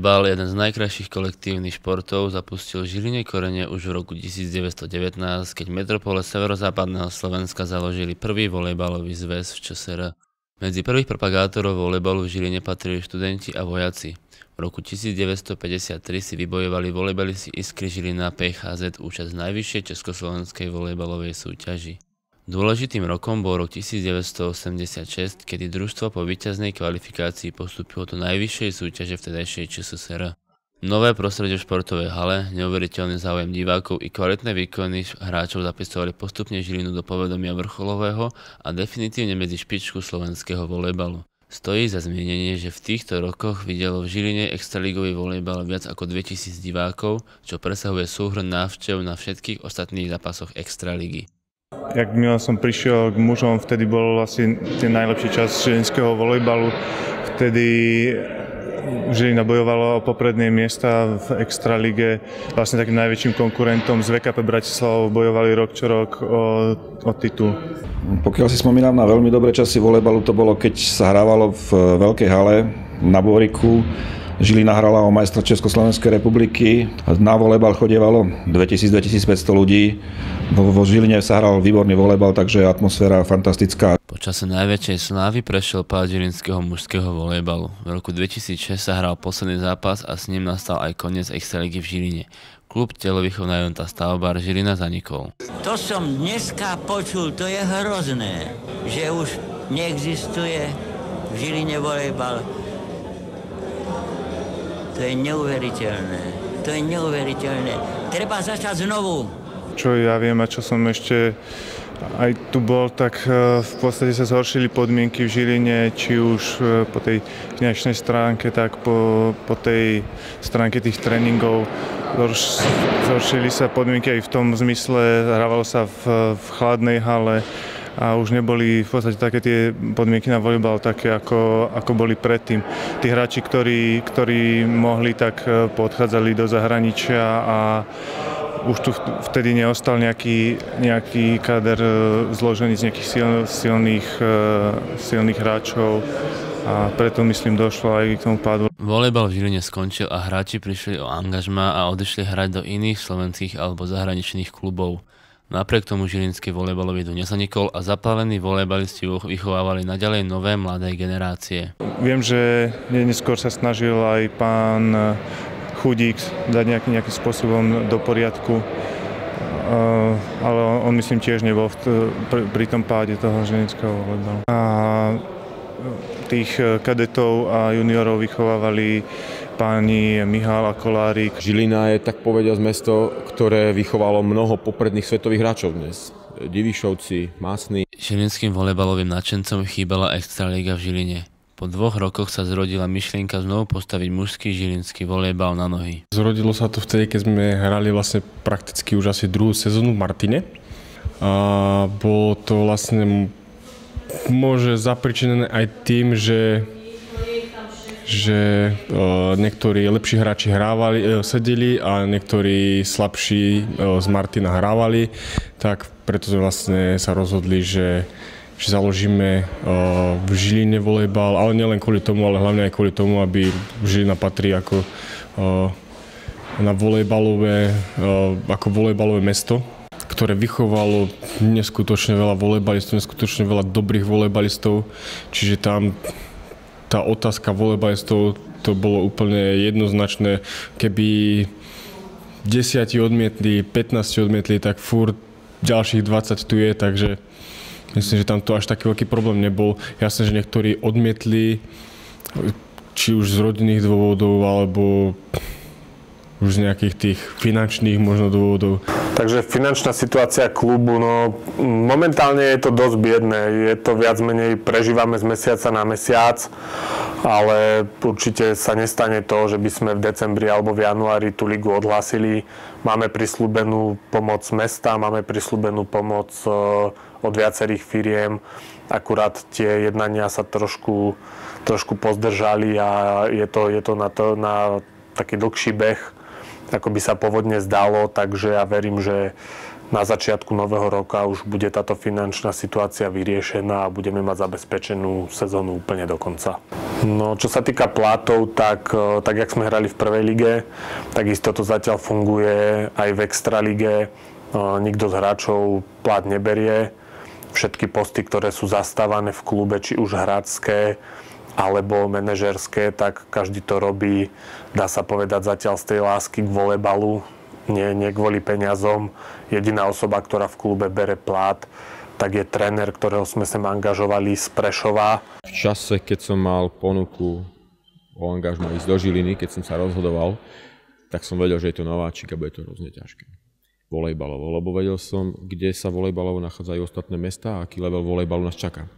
Volejbal, jeden z najkrajších kolektívnych športov, zapustil v Žiline korene už v roku 1919, keď metropole severozápadného Slovenska založili prvý volejbalový zväz v ČSR. Medzi prvých propagátorov volejbalu v Žiline patrili študenti a vojaci. V roku 1953 si vybojovali volejbalisti Iskry Žilina PHZ účasť v najvyššej československej volejbalovej súťaži. Dôležitým rokom bol rok 1986, kedy družstvo po víťaznej kvalifikácii postúpilo do najvyššej súťaže vtedajšej ČSSR. Nové prostredie v športovej hale, neuveriteľný záujem divákov i kvalitné výkony hráčov zapisovali postupne Žilinu do povedomia vrcholového a definitívne medzi špičku slovenského volejbalu. Stojí za zmienenie, že v týchto rokoch videlo v Žiline extraligový volejbal viac ako 2000 divákov, čo presahuje súhrn návštev na všetkých ostatných zápasoch extraligy. Jakmile som prišiel k mužom, vtedy bol asi ten najlepší čas žilinského volejbalu. Vtedy Žilina bojovala o popredné miesta v extralige. Vlastne takým najväčším konkurentom z VKP Bratislavou bojovali rok čo rok o titul. Pokiaľ si spomínam na veľmi dobré časy volejbalu, to bolo, keď sa hrávalo v veľkej hale na Boriku. Žilina hrala o majstra Československej republiky. Na volejbal chodievalo 2000-2500 ľudí. Vo Žiline sa hral výborný volejbal, takže atmosféra fantastická. Počase najväčšej slávy prešiel pád žilinského mužského volejbalu. V roku 2006 sa hral posledný zápas a s ním nastal aj koniec extraligy v Žiline. Klub telovýchovná jednota Stavbar Žilina zanikol. To som dneska počul, to je hrozné, že už neexistuje v Žiline volejbal. To je neuveriteľné. To je neuveriteľné. Treba začať znovu. Čo ja viem a čo som ešte aj tu bol, tak v podstate sa zhoršili podmienky v Žiline, či už po tej finančnej stránke, tak po tej stránke tých tréningov. Zhoršili sa podmienky aj v tom zmysle, hrávalo sa v chladnej hale a už neboli v podstate také tie podmienky na volejbal také, ako boli predtým. Tí hráči, ktorí mohli, tak poodchádzali do zahraničia a už tu vtedy neostal nejaký káder zložený z nejakých silných hráčov a preto, myslím, došlo aj k tomu pádu. Volejbal v Žiline skončil a hráči prišli o angažmá a odišli hrať do iných slovenských alebo zahraničných klubov. Napriek tomu žilinský volejbalový dom nezanikol a zapálení volejbalisti vychovávali naďalej nové mladé generácie. Viem, že neskôr sa snažil aj pán Chudík dať nejakým spôsobom do poriadku, ale on, myslím, tiež nebol pri tom páde toho žilinského volejbalu. A tých kadetov a juniorov vychovávali páni Mihál a Kolárik. Žilina je, tak povediac, mesto, ktoré vychovalo mnoho popredných svetových hráčov dnes. Divišovci, Másny. Žilinským volejbalovým nadšencom chýbala extraliga v Žiline. Po 2 rokoch sa zrodila myšlienka znovu postaviť mužský žilinský volejbal na nohy. Zrodilo sa to vtedy, keď sme hrali vlastne prakticky už asi 2. sezónu v Martine. A bolo to vlastne môže zapričinené aj tým, že niektorí lepší hráči sedeli a niektorí slabší z Martina hrávali, tak preto sme vlastne sa rozhodli, že založíme v Žiline volejbal, ale nielen kvôli tomu, ale hlavne aj kvôli tomu, aby Žilina patrí ako volejbalové mesto, ktoré vychovalo neskutočne veľa volejbalistov, neskutočne veľa dobrých volejbalistov, čiže tam tá otázka volejbalistov, to bolo úplne jednoznačné. Keby 10 odmietli, 15 odmietli, tak furt ďalších 20 tu je, takže myslím, že tam to až taký veľký problém nebol. Jasné, že niektorí odmietli, či už z rodinných dôvodov, alebo už z nejakých tých finančných možno dôvodov. Takže finančná situácia klubu, no momentálne je to dosť biedné. Je to viac menej, prežívame z mesiaca na mesiac, ale určite sa nestane to, že by sme v decembri alebo v januári tú ligu odhlásili. Máme prisľúbenú pomoc mesta, máme prisľúbenú pomoc od viacerých firiem. Akurát tie jednania sa trošku pozdržali a je to na taký dlhší beh, ako by sa pôvodne zdalo, takže ja verím, že na začiatku nového roka už bude táto finančná situácia vyriešená a budeme mať zabezpečenú sezónu úplne do konca. No, čo sa týka platov, tak jak sme hrali v prvej lige, takisto to zatiaľ funguje aj v extralige. Nikto z hráčov plat neberie. Všetky posty, ktoré sú zastávané v klube, či už hráčské alebo manažerské, tak každý to robí, dá sa povedať, zatiaľ z tej lásky k volejbalu, nie kvôli peniazom. Jediná osoba, ktorá v klube bere plat, tak je tréner, ktorého sme sem angažovali z Prešova. V čase, keď som mal ponuku o angažma ísť do Žiliny, keď som sa rozhodoval, tak som vedel, že je to nováčik a bude to hrozne ťažké. Volejbalovo, lebo vedel som, kde sa volejbalovo nachádzajú ostatné mestá a aký level volejbalu nás čaká.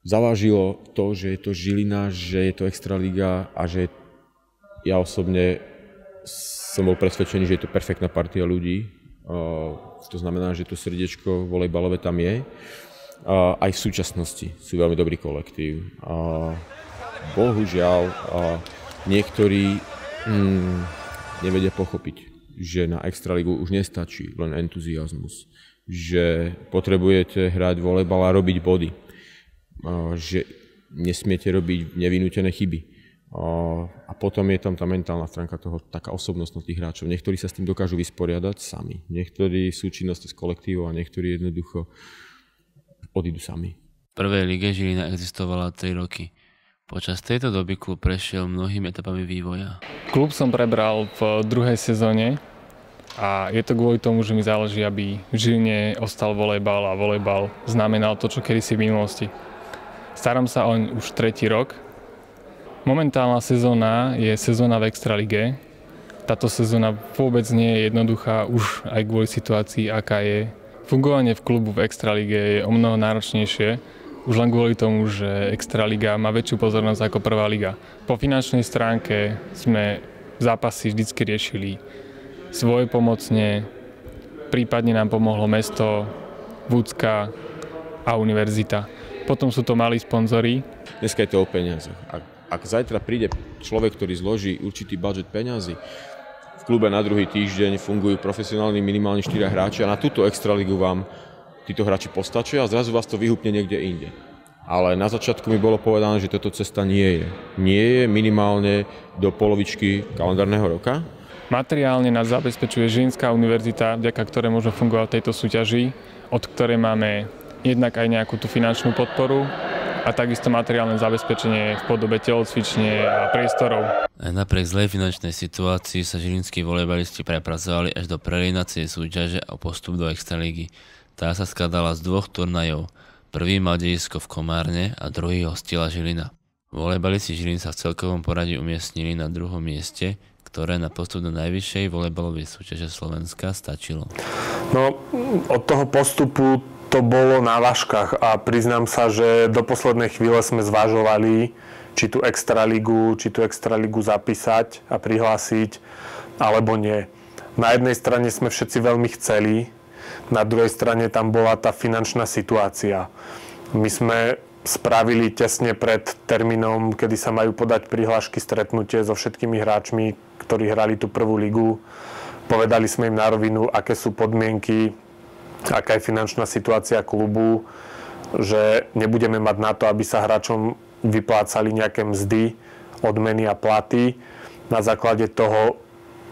Zavážilo to, že je to Žilina, že je to extraliga a že ja osobne som bol presvedčený, že je to perfektná partia ľudí. To znamená, že to srdiečko volejbalové tam je. Aj v súčasnosti sú veľmi dobrý kolektív. Bohužiaľ, niektorí nevedia pochopiť, že na extraligu už nestačí len entuziazmus. Že potrebujete hrať volejbal a robiť body. Že nesmiete robiť nevinútené chyby. A potom je tam tá mentálna stránka toho, taká osobnostná tých hráčov. Niektorí sa s tým dokážu vysporiadať sami. Niektorí sú činnosti s kolektívom a niektorí jednoducho odídu sami. V prvej lige Žilina existovala 3 roky. Počas tejto doby klub prešiel mnohými etapami vývoja. Klub som prebral v druhej sezóne a je to kvôli tomu, že mi záleží, aby v Žiline ostal volejbal a volejbal znamenal to, čo kedysi v minulosti. Starám sa oň už 3. rok. Momentálna sezóna je sezóna v extralige. Táto sezóna vôbec nie je jednoduchá, už aj kvôli situácii, aká je. Fungovanie v klubu v extralige je o mnoho náročnejšie, už len kvôli tomu, že extraliga má väčšiu pozornosť ako prvá liga. Po finančnej stránke sme zápasy vždycky riešili svojpomocne, prípadne nám pomohlo mesto, Vúcka a univerzita. Potom sú to malí sponzori. Dneska je to o peniazoch. Ak zajtra príde človek, ktorý zloží určitý budget peňazí, v klube na druhý týždeň fungujú profesionálni minimálne 4 hráči a na túto extraligu vám títo hráči postačia a zrazu vás to vyhupne niekde inde. Ale na začiatku mi bolo povedané, že toto cesta nie je. Nie je minimálne do polovičky kalendárneho roka. Materiálne nás zabezpečuje Žilinská univerzita, vďaka ktorej môžeme fungovať v tejto súťaži, od ktorej máme jednak aj nejakú tú finančnú podporu, a takisto materiálne zabezpečenie v podobe telocvične a priestorov. Aj napriek zlej finančnej situácii sa žilinskí volejbalisti prepracovali až do prelínacej súťaže o postup do extralígy. Tá sa skladala z 2 turnajov. Prvý mal dejisko v Komárne a druhý hostila Žilina. Volejbalisti Žilín sa v celkovom poradí umiestnili na 2. mieste, ktoré na postup do najvyššej volejbalovej súťaže Slovenska stačilo. No, od toho postupu to bolo na vážkach a priznám sa, že do poslednej chvíle sme zvažovali, či tú extraligu zapísať a prihlásiť, alebo nie. Na jednej strane sme všetci veľmi chceli, na druhej strane tam bola tá finančná situácia. My sme spravili tesne pred termínom, kedy sa majú podať prihlášky, stretnutie so všetkými hráčmi, ktorí hrali tú prvú ligu. Povedali sme im na rovinu, aké sú podmienky, aká je finančná situácia klubu, že nebudeme mať na to, aby sa hráčom vyplácali nejaké mzdy, odmeny a platy. Na základe toho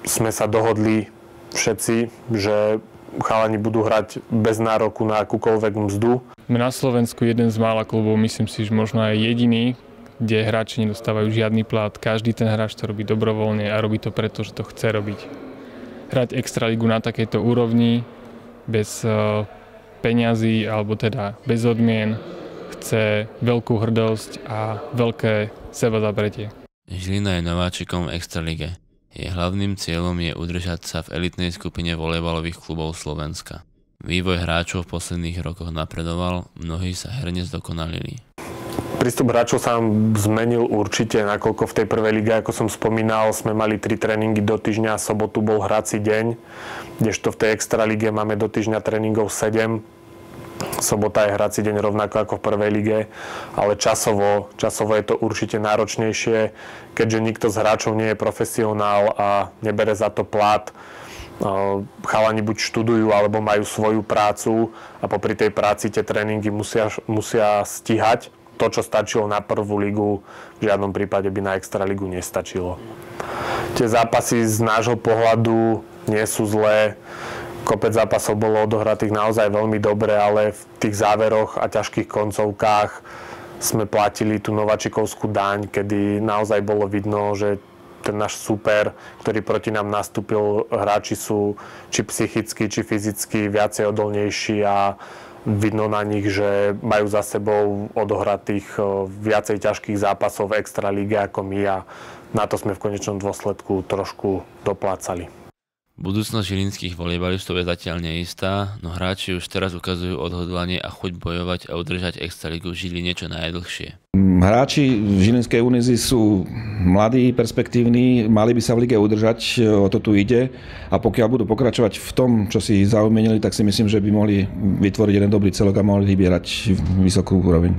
sme sa dohodli všetci, že chalani budú hrať bez nároku na akúkoľvek mzdu. My na Slovensku jeden z mála klubov, myslím si, že možno aj jediný, kde hráči nedostávajú žiadny plat. Každý ten hráč to robí dobrovoľne a robí to preto, že to chce robiť. Hrať extraligu na takejto úrovni, bez peňazí, alebo teda bez odmien, chce veľkú hrdosť a veľké sebazapretie. Žilina je nováčikom v extralige. Jej hlavným cieľom je udržať sa v elitnej skupine volejbalových klubov Slovenska. Vývoj hráčov v posledných rokoch napredoval, mnohí sa herne zdokonalili. Prístup hráčov sa zmenil určite, nakoľko v tej prvej lige, ako som spomínal, sme mali 3 tréningy do týždňa, sobotu bol hrací deň, kdežto v tej extralige máme do týždňa tréningov 7. Sobota je hrací deň rovnako ako v prvej lige, ale časovo je to určite náročnejšie, keďže nikto z hráčov nie je profesionál a nebere za to plat. Chalani buď študujú, alebo majú svoju prácu a popri tej práci tie tréningy musia stíhať. to, čo stačilo na prvú ligu, v žiadnom prípade by na extraligu nestačilo. Tie zápasy z nášho pohľadu nie sú zlé. Kopec zápasov bolo odohratých naozaj veľmi dobre, ale v tých záveroch a ťažkých koncovkách sme platili tú nováčikovskú daň, kedy naozaj bolo vidno, že ten náš super, ktorý proti nám nastúpil, hráči sú či psychicky, či fyzicky viacej odolnejší a vidno na nich, že majú za sebou odohratých viacej ťažkých zápasov v extralíge ako my a na to sme v konečnom dôsledku trošku doplácali. Budúcnosť žilinských volejbalistov je zatiaľ neistá, no hráči už teraz ukazujú odhodlanie a chuť bojovať a udržať extraligu v Žiline čo najdlhšie. Hráči Žilinskej Unizy sú mladí, perspektívni, mali by sa v lige udržať, o to tu ide a pokiaľ budú pokračovať v tom, čo si zaumienili, tak si myslím, že by mohli vytvoriť jeden dobrý celok a mohli vybierať vysokú úroveň.